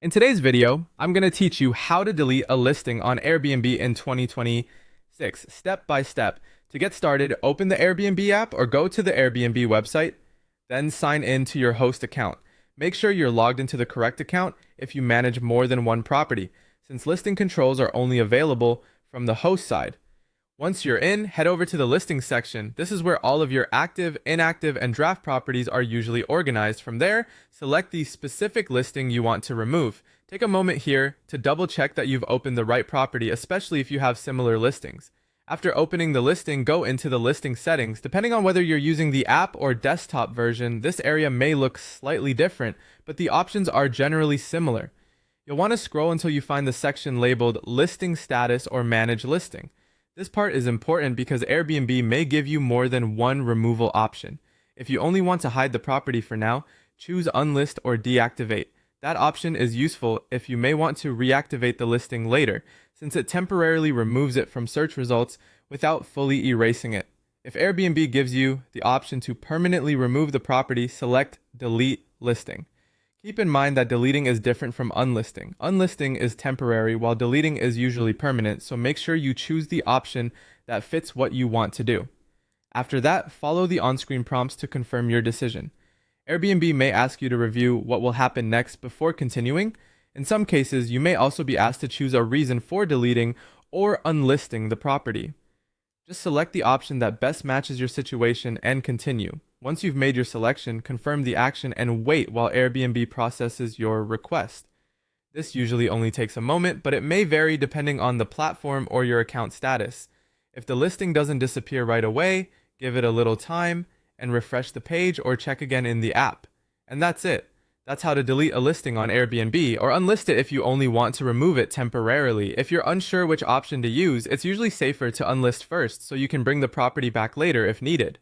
In today's video, I'm going to teach you how to delete a listing on Airbnb in 2026, step by step. To get started, open the Airbnb app or go to the Airbnb website, then sign in to your host account. Make sure you're logged into the correct account if you manage more than one property, since listing controls are only available from the host side. Once you're in, head over to the listing section. This is where all of your active, inactive, and draft properties are usually organized. From there, select the specific listing you want to remove. Take a moment here to double check that you've opened the right property, especially if you have similar listings. After opening the listing, go into the listing settings. Depending on whether you're using the app or desktop version, this area may look slightly different, but the options are generally similar. You'll want to scroll until you find the section labeled Listing Status or Manage Listing. This part is important because Airbnb may give you more than one removal option. If you only want to hide the property for now, choose Unlist or Deactivate. That option is useful if you may want to reactivate the listing later, since it temporarily removes it from search results without fully erasing it. If Airbnb gives you the option to permanently remove the property, select Delete Listing. Keep in mind that deleting is different from unlisting. Unlisting is temporary, while deleting is usually permanent, so make sure you choose the option that fits what you want to do. After that, follow the on-screen prompts to confirm your decision. Airbnb may ask you to review what will happen next before continuing. In some cases, you may also be asked to choose a reason for deleting or unlisting the property. Just select the option that best matches your situation and continue. Once you've made your selection, confirm the action and wait while Airbnb processes your request. This usually only takes a moment, but it may vary depending on the platform or your account status. If the listing doesn't disappear right away, give it a little time and refresh the page or check again in the app. And that's it. That's how to delete a listing on Airbnb, or unlist it if you only want to remove it temporarily. If you're unsure which option to use, it's usually safer to unlist first so you can bring the property back later if needed.